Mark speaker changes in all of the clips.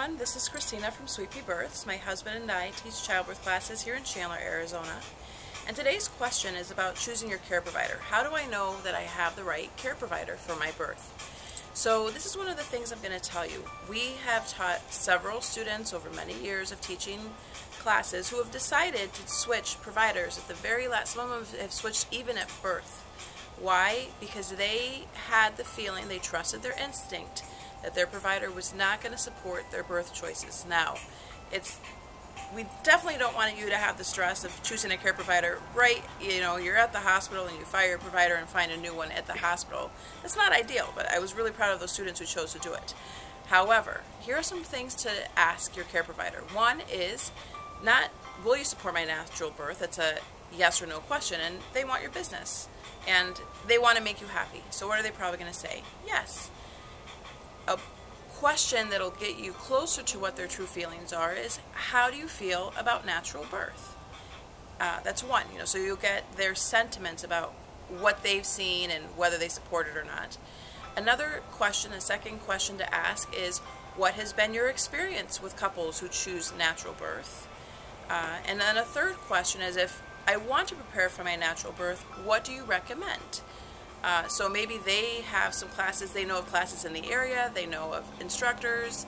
Speaker 1: everyone, this is Christina from Sweet Pea Births. My husband and I teach childbirth classes here in Chandler, Arizona. And today's question is about choosing your care provider. How do I know that I have the right care provider for my birth? So this is one of the things I'm going to tell you. We have taught several students over many years of teaching classes who have decided to switch providers at the very last. Some of them have switched even at birth. Why? Because they had the feeling, they trusted their instinct that their provider was not going to support their birth choices. Now, we definitely don't want you to have the stress of choosing a care provider you're at the hospital and you fire your provider and find a new one at the hospital. That's not ideal, but I was really proud of those students who chose to do it. However, here are some things to ask your care provider. One is not, will you support my natural birth? It's a yes or no question, and they want your business. And they want to make you happy. So what are they probably going to say? Yes. A question that'll get you closer to what their true feelings are is, how do you feel about natural birth? That's one, so you'll get their sentiments about what they've seen and whether they support it or not. Another question, a second question to ask is, what has been your experience with couples who choose natural birth? And then a third question is, if I want to prepare for my natural birth, what do you recommend? So maybe they have some classes, they know of classes in the area, they know of instructors.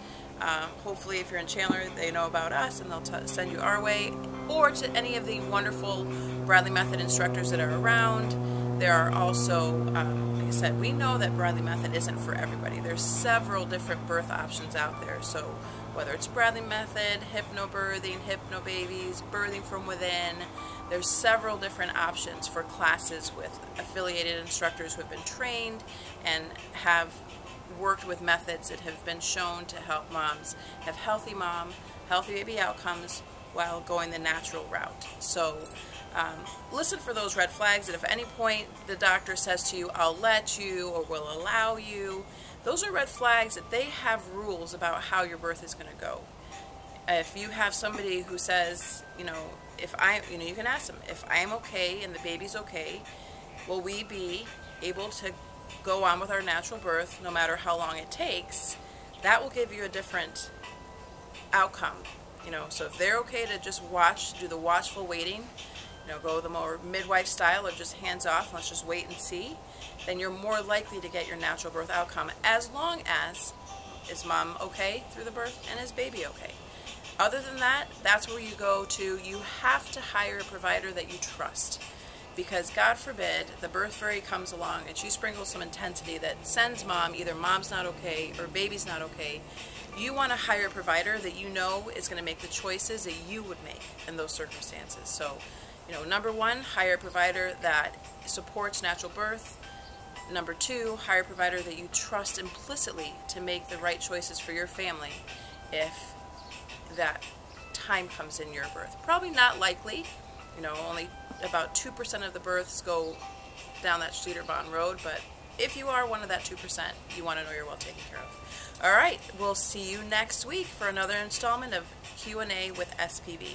Speaker 1: Hopefully if you're in Chandler, they know about us and they'll send you our way, or to any of the wonderful Bradley Method instructors that are around. There are also, like I said, we know that Bradley Method isn't for everybody. There's several different birth options out there. So whether it's Bradley Method, hypnobirthing, hypnobabies, birthing from within, there's several different options for classes with affiliated instructors who have been trained and have worked with methods that have been shown to help moms have healthy baby outcomes while going the natural route. So listen for those red flags that if at any point the doctor says to you, I'll let you or will allow you, those are red flags that they have rules about how your birth is going to go. If you have somebody who says, you can ask them, if I'm okay and the baby's okay, will we be able to go on with our natural birth no matter how long it takes? That will give you a different outcome. So if they're okay to just do the watchful waiting, go the more midwife style or just hands off, let's just wait and see, then you're more likely to get your natural birth outcome, as long as is mom okay through the birth and is baby okay. Other than that, that's where you go to. You have to hire a provider that you trust, because God forbid the birth fairy comes along and she sprinkles some intensity that sends mom, either mom's not okay or baby's not okay. You want to hire a provider that you know is going to make the choices that you would make in those circumstances. So, number one, hire a provider that supports natural birth. Number two, hire a provider that you trust implicitly to make the right choices for your family if that time comes in your birth. Probably not likely. Only about 2% of the births go down that Schlitterbahn road, but if you are one of that 2%, you want to know you're well taken care of. All right, we'll see you next week for another installment of Q&A with SPB.